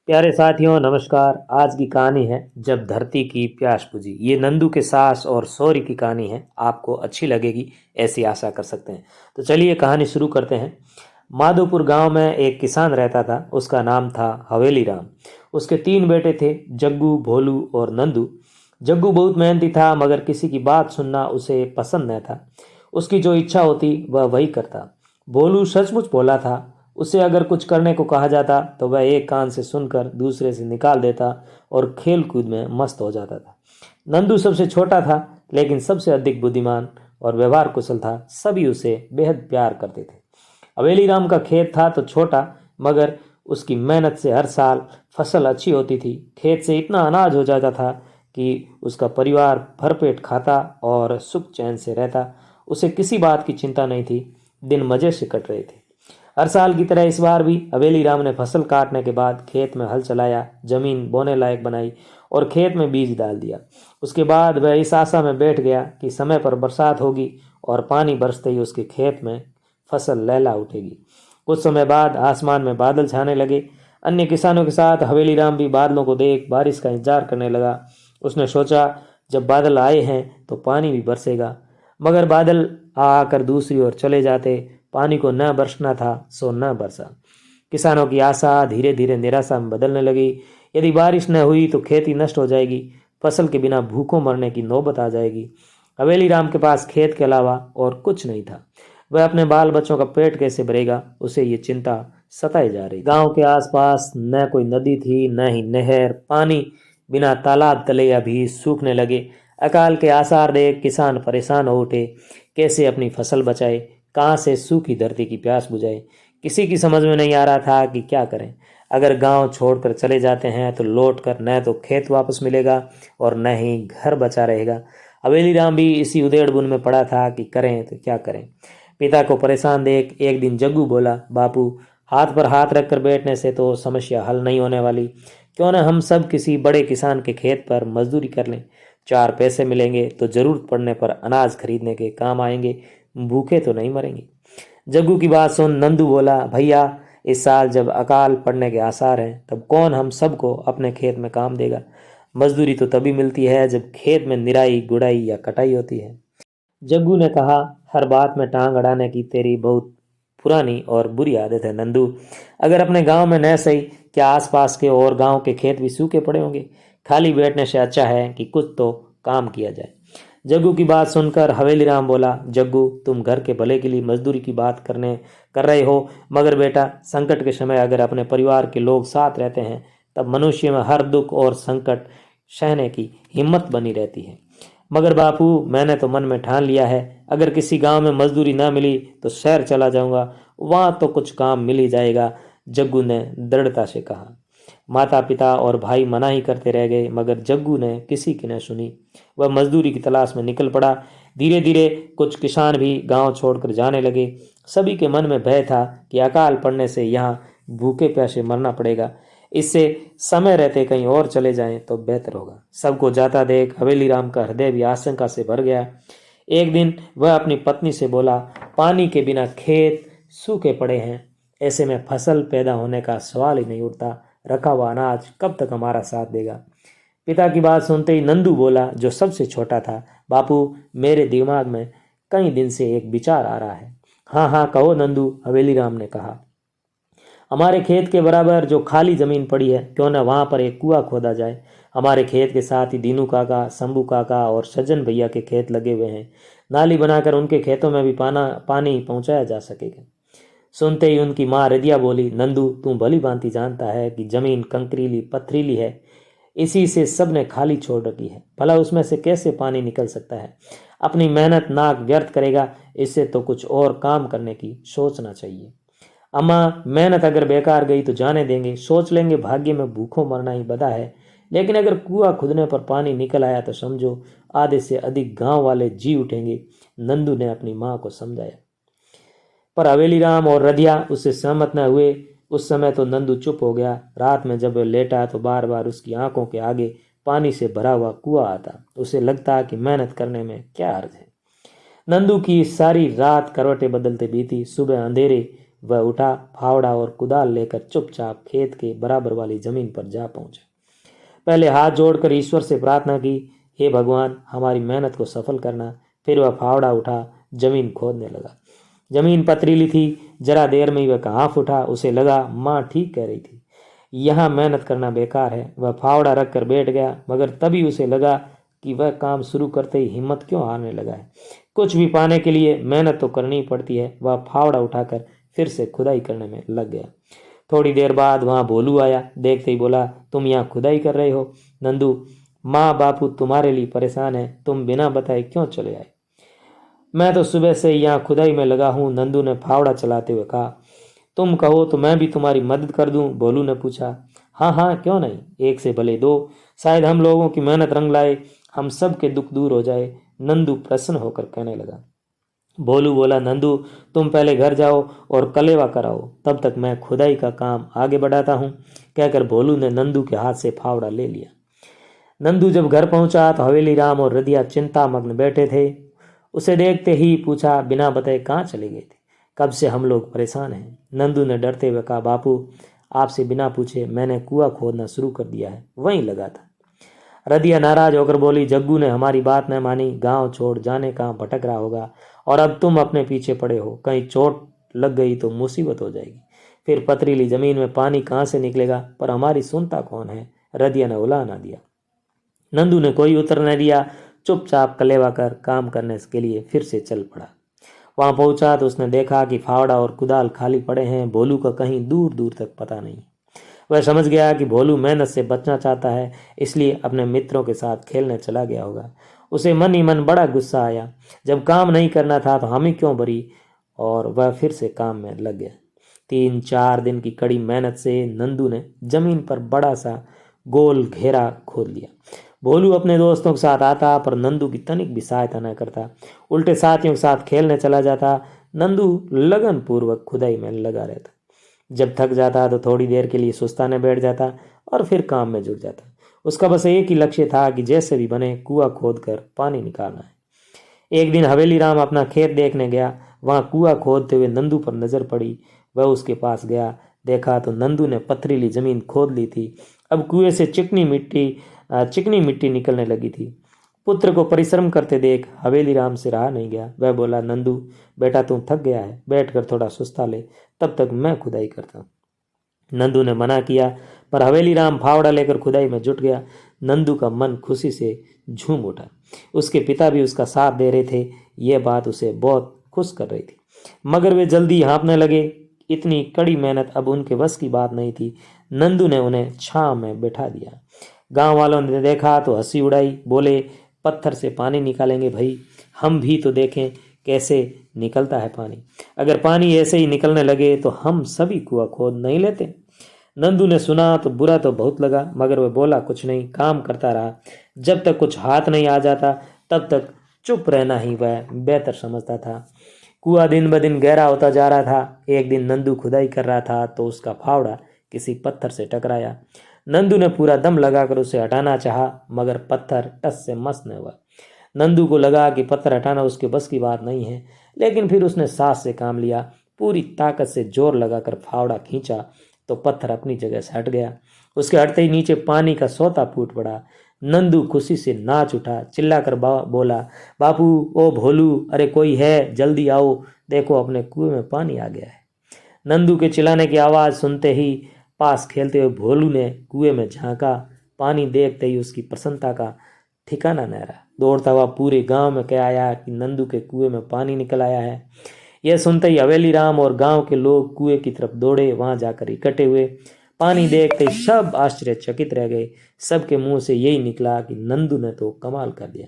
प्यारे साथियों नमस्कार। आज की कहानी है जब धरती की प्यास बुझी। ये नंदू के सास और सौरी की कहानी है। आपको अच्छी लगेगी ऐसी आशा कर सकते हैं। तो चलिए कहानी शुरू करते हैं। माधोपुर गांव में एक किसान रहता था। उसका नाम था हवेली राम। उसके 3 बेटे थे, जग्गू, भोलू और नंदू। जग्गू बहुत मेहनती था मगर किसी की बात सुनना उसे पसंद न था। उसकी जो इच्छा होती वह वही करता। भोलू सचमुच भोला था। उसे अगर कुछ करने को कहा जाता तो वह एक कान से सुनकर दूसरे से निकाल देता और खेल कूद में मस्त हो जाता था। नंदू सबसे छोटा था लेकिन सबसे अधिक बुद्धिमान और व्यवहार कुशल था। सभी उसे बेहद प्यार करते थे। हवेली राम का खेत था तो छोटा, मगर उसकी मेहनत से हर साल फसल अच्छी होती थी। खेत से इतना अनाज हो जाता था कि उसका परिवार भरपेट खाता और सुख चैन से रहता। उसे किसी बात की चिंता नहीं थी। दिन मजे से कट रहे थे। हर साल की तरह इस बार भी हवेली राम ने फसल काटने के बाद खेत में हल चलाया, जमीन बोने लायक बनाई और खेत में बीज डाल दिया। उसके बाद वह इस आशा में बैठ गया कि समय पर बरसात होगी और पानी बरसते ही उसके खेत में फसल लहला उठेगी। कुछ समय बाद आसमान में बादल छाने लगे। अन्य किसानों के साथ हवेली राम भी बादलों को देख बारिश का इंतजार करने लगा। उसने सोचा, जब बादल आए हैं तो पानी भी बरसेगा। मगर बादल आ आकर दूसरी ओर चले जाते। पानी को न बरसना था सो न बरसा। किसानों की आशा धीरे धीरे निराशा में बदलने लगी। यदि बारिश न हुई तो खेती नष्ट हो जाएगी। फसल के बिना भूखों मरने की नौबत आ जाएगी। हवेली राम के पास खेत के अलावा और कुछ नहीं था। वह अपने बाल बच्चों का पेट कैसे भरेगा, उसे ये चिंता सताई जा रही। गांव के आसपास न कोई नदी थी न ही नहर। पानी बिना तालाब तले भी सूखने लगे। अकाल के आसार देख किसान परेशान हो उठे। कैसे अपनी फसल बचाए, कहाँ से सूखी धरती की प्यास बुझाए। किसी की समझ में नहीं आ रहा था कि क्या करें। अगर गांव छोड़कर चले जाते हैं तो लौटकर न तो खेत वापस मिलेगा और न ही घर बचा रहेगा। हवेली राम भी इसी उधेड़ बुन में पड़ा था कि करें तो क्या करें। पिता को परेशान देख एक दिन जग्गू बोला, बापू, हाथ पर हाथ रखकर बैठने से तो समस्या हल नहीं होने वाली। क्यों न हम सब किसी बड़े किसान के खेत पर मजदूरी कर लें। 4 पैसे मिलेंगे तो जरूरत पड़ने पर अनाज खरीदने के काम आएंगे। भूखे तो नहीं मरेंगे। जग्गू की बात सुन नंदू बोला, भैया, इस साल जब अकाल पड़ने के आसार हैं तब कौन हम सबको अपने खेत में काम देगा। मजदूरी तो तभी मिलती है जब खेत में निराई गुड़ाई या कटाई होती है। जग्गू ने कहा, हर बात में टांग अड़ाने की तेरी बहुत पुरानी और बुरी आदत है नंदू। अगर अपने गांव में न सही, क्या आसपास के और गांव के खेत भी सूखे पड़े होंगे। खाली बैठने से अच्छा है कि कुछ तो काम किया जाए। जग्गू की बात सुनकर हवेली राम बोला, जग्गू, तुम घर के भले के लिए मजदूरी की बात कर रहे हो, मगर बेटा, संकट के समय अगर अपने परिवार के लोग साथ रहते हैं तब मनुष्य में हर दुख और संकट सहने की हिम्मत बनी रहती है। मगर बापू, मैंने तो मन में ठान लिया है, अगर किसी गांव में मजदूरी ना मिली तो शहर चला जाऊंगा। वहां तो कुछ काम मिल ही जाएगा, जग्गू ने दृढ़ता से कहा। माता पिता और भाई मना ही करते रह गए मगर जग्गू ने किसी की न सुनी। वह मजदूरी की तलाश में निकल पड़ा। धीरे धीरे कुछ किसान भी गांव छोड़कर जाने लगे। सभी के मन में भय था कि अकाल पड़ने से यहाँ भूखे प्यासे मरना पड़ेगा। इससे समय रहते कहीं और चले जाएं तो बेहतर होगा। सबको जाता देख हवेली राम का हृदय भी आशंका से भर गया। एक दिन वह अपनी पत्नी से बोला, पानी के बिना खेत सूखे पड़े हैं। ऐसे में फसल पैदा होने का सवाल ही नहीं उठता। रखा हुआ अनाज कब तक हमारा साथ देगा। पिता की बात सुनते ही नंदू बोला, जो सबसे छोटा था, बापू, मेरे दिमाग में कई दिन से एक विचार आ रहा है। हाँ हाँ कहो नंदू, हवेली राम ने कहा। हमारे खेत के बराबर जो खाली जमीन पड़ी है, क्यों ना वहां पर एक कुआं खोदा जाए। हमारे खेत के साथ ही दीनू काका, शंभू काका और सज्जन भैया के खेत लगे हुए हैं। नाली बनाकर उनके खेतों में भी पानी पहुंचाया जा सकेगा। सुनते ही उनकी माँ रिदिया बोली, नंदू, तू भली भांति जानता है कि जमीन कंकरीली पथरीली है। इसी से सबने खाली छोड़ रखी है। भला उसमें से कैसे पानी निकल सकता है। अपनी मेहनत नाक व्यर्थ करेगा। इससे तो कुछ और काम करने की सोचना चाहिए। अम्मा, मेहनत अगर बेकार गई तो जाने देंगे, सोच लेंगे भाग्य में भूखों मरना ही बदा है। लेकिन अगर कुआं खुदने पर पानी निकल आया तो समझो आधे से अधिक गांव वाले जी उठेंगे। नंदू ने अपनी माँ को समझाया। पर हवेली राम और रधिया उससे सहमत न हुए। उस समय तो नंदू चुप हो गया। रात में जब वह लेटा तो बार बार उसकी आंखों के आगे पानी से भरा हुआ कुआं आता। उसे लगता कि मेहनत करने में क्या अर्थ है। नंदू की सारी रात करवटें बदलते बीती। सुबह अंधेरे वह उठा, फावड़ा और कुदाल लेकर चुपचाप खेत के बराबर वाली जमीन पर जा पहुंचा। पहले हाथ जोड़कर ईश्वर से प्रार्थना की, हे भगवान, हमारी मेहनत को सफल करना। फिर वह फावड़ा उठा, जमीन खोदने लगा। जमीन पथरीली थी। जरा देर में ही वह कांप उठा। उसे लगा माँ ठीक कह रही थी, यहाँ मेहनत करना बेकार है। वह फावड़ा रख कर बैठ गया, मगर तभी उसे लगा कि वह काम शुरू करते ही हिम्मत क्यों हारने लगा है। कुछ भी पाने के लिए मेहनत तो करनी पड़ती है। वह फावड़ा उठाकर फिर से खुदाई करने में लग गया। थोड़ी देर बाद वहाँ भोलू आया। देखते ही बोला, तुम यहाँ खुदाई कर रहे हो? नंदू, माँ बापू तुम्हारे लिए परेशान है, तुम बिना बताए क्यों चले आए? मैं तो सुबह से यहाँ खुदाई में लगा हूँ, नंदू ने फावड़ा चलाते हुए कहा। तुम कहो तो मैं भी तुम्हारी मदद कर दूं? भोलू ने पूछा। हाँ हाँ, क्यों नहीं, एक से भले दो। शायद हम लोगों की मेहनत रंग लाए, हम सब के दुख दूर हो जाए, नंदू प्रसन्न होकर कहने लगा। भोलू बोला, नंदू, तुम पहले घर जाओ और कलेवा कराओ, तब तक मैं खुदाई का काम आगे बढ़ाता हूँ। कहकर भोलू ने नंदू के हाथ से फावड़ा ले लिया। नंदू जब घर पहुंचा तो हवेली राम और रदिया चिंतामग्न बैठे थे। उसे देखते ही पूछा, बिना बताए कहाँ चले गए थे? कब से हम लोग परेशान हैं। नंदू ने डरते हुए कहा, बापू, आपसे बिना पूछे मैंने कुआं खोदना शुरू कर दिया है, वहीं लगा था। रदिया नाराज होकर बोली, जग्गू ने हमारी बात न मानी, गांव छोड़ जाने कहाँ भटक रहा होगा, और अब तुम अपने पीछे पड़े हो। कहीं चोट लग गई तो मुसीबत हो जाएगी। फिर पथरीली जमीन में पानी कहाँ से निकलेगा? पर हमारी सुनता कौन है? रदिया ने उलाहना दिया। नंदू ने कोई उत्तर न दिया, चुपचाप कलेवा कर काम करने के लिए फिर से चल पड़ा। वहां पहुंचा तो उसने देखा कि फावड़ा और कुदाल खाली पड़े हैं। भोलू का कहीं दूर दूर तक पता नहीं। वह समझ गया कि भोलू मेहनत से बचना चाहता है, इसलिए अपने मित्रों के साथ खेलने चला गया होगा। उसे मन ही मन बड़ा गुस्सा आया। जब काम नहीं करना था तो हम ही क्यों भरी, और वह फिर से काम में लग गया। 3-4 दिन की कड़ी मेहनत से नंदू ने जमीन पर बड़ा सा गोल घेरा खोद लिया। भोलू अपने दोस्तों के साथ आता, पर नंदू की तनिक भी सहायता न करता, उल्टे साथियों के साथ खेलने चला जाता। नंदू लगन पूर्वक खुदाई में लगा रहता। जब थक जाता तो थोड़ी देर के लिए सुस्ताने बैठ जाता और फिर काम में जुट जाता। उसका बस एक ही लक्ष्य था कि जैसे भी बने कुआं खोद कर पानी निकालना है। एक दिन हवेली राम अपना खेत देखने गया। वहां कुआं खोदते हुए नंदू पर नजर पड़ी। वह उसके पास गया। देखा तो नंदू ने पथरीली जमीन खोद ली थी। अब कुएं से चिकनी मिट्टी निकलने लगी थी। पुत्र को परिश्रम करते देख हवेली राम से रहा नहीं गया। वह बोला, नंदू बेटा, तुम थक गया है, बैठकर थोड़ा सुस्ता ले, तब तक मैं खुदाई करता हूँ। नंदू ने मना किया, पर हवेली राम फावड़ा लेकर खुदाई में जुट गया। नंदू का मन खुशी से झूम उठा। उसके पिता भी उसका साथ दे रहे थे। यह बात उसे बहुत खुश कर रही थी। मगर वे जल्दी हाँफने लगे। इतनी कड़ी मेहनत अब उनके बस की बात नहीं थी। नंदू ने उन्हें छांव में बैठा दिया। गांव वालों ने देखा तो हंसी उड़ाई। बोले, पत्थर से पानी निकालेंगे भाई, हम भी तो देखें कैसे निकलता है पानी। अगर पानी ऐसे ही निकलने लगे तो हम सभी कुआं खोद नहीं लेते। नंदू ने सुना तो बुरा तो बहुत लगा, मगर वह बोला कुछ नहीं, काम करता रहा। जब तक कुछ हाथ नहीं आ जाता तब तक चुप रहना ही वह बेहतर समझता था। कुआं दिन ब दिन गहरा होता जा रहा था। एक दिन नंदू खुदाई कर रहा था तो उसका फावड़ा किसी पत्थर से टकराया। नंदू ने पूरा दम लगाकर उसे हटाना चाहा, मगर पत्थर टस से मस न हुआ। नंदू को लगा कि पत्थर हटाना उसके बस की बात नहीं है, लेकिन फिर उसने साहस से काम लिया। पूरी ताकत से जोर लगाकर फावड़ा खींचा तो पत्थर अपनी जगह से हट गया। उसके हटते ही नीचे पानी का सोता फूट पड़ा। नंदू खुशी से नाच उठा, चिल्लाकर बोला, बापू, ओ भोलू, अरे कोई है, जल्दी आओ, देखो अपने कुएं में पानी आ गया है। नंदू के चिल्लाने की आवाज़ सुनते ही पास खेलते हुए भोलू ने कुएं में झांका। पानी देखते ही उसकी प्रसन्नता का ठिकाना न रहा। दौड़ता हुआ पूरे गांव में कह आया कि नंदू के कुएं में पानी निकल आया है। यह सुनते ही हवेली राम और गांव के लोग कुएं की तरफ दौड़े। वहां जाकर इकट्ठे हुए। पानी देखते ही सब आश्चर्यचकित रह गए। सबके मुंह से यही निकला कि नंदू ने तो कमाल कर दिया।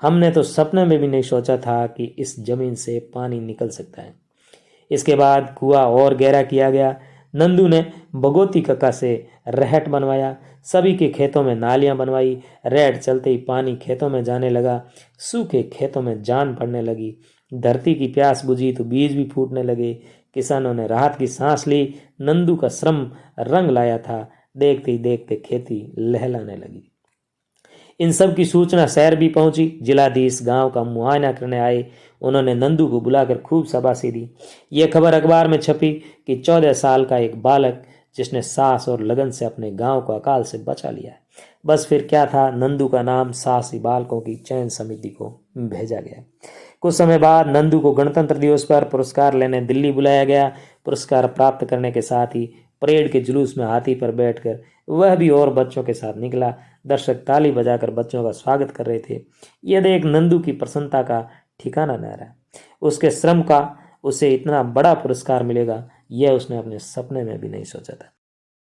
हमने तो सपने में भी नहीं सोचा था कि इस जमीन से पानी निकल सकता है। इसके बाद कुआं और गहरा किया गया। नंदू ने भगोती कक्का से रहट बनवाया। सभी के खेतों में नालियां बनवाई। रहट चलते ही पानी खेतों में जाने लगा। सूखे खेतों में जान पड़ने लगी। धरती की प्यास बुझी तो बीज भी फूटने लगे। किसानों ने राहत की सांस ली। नंदू का श्रम रंग लाया था। देखते ही देखते खेती लहलाने लगी। इन सब की सूचना शहर भी पहुंची। जिलाधीश गांव का मुआयना करने आए। उन्होंने नंदू को बुलाकर खूब शाबाशी दी। यह खबर अखबार में छपी कि 14 साल का एक बालक जिसने साहस और लगन से अपने गांव को अकाल से बचा लिया है। बस फिर क्या था, नंदू का नाम साहसी बालकों की चयन समिति को भेजा गया। कुछ समय बाद नंदू को गणतंत्र दिवस पर पुरस्कार लेने दिल्ली बुलाया गया। पुरस्कार प्राप्त करने के साथ ही परेड के जुलूस में हाथी पर बैठकर वह भी और बच्चों के साथ निकला। दर्शक ताली बजाकर बच्चों का स्वागत कर रहे थे। यह देख नंदू की प्रसन्नता का ठिकाना न रहा। उसके श्रम का उसे इतना बड़ा पुरस्कार मिलेगा, यह उसने अपने सपने में भी नहीं सोचा था।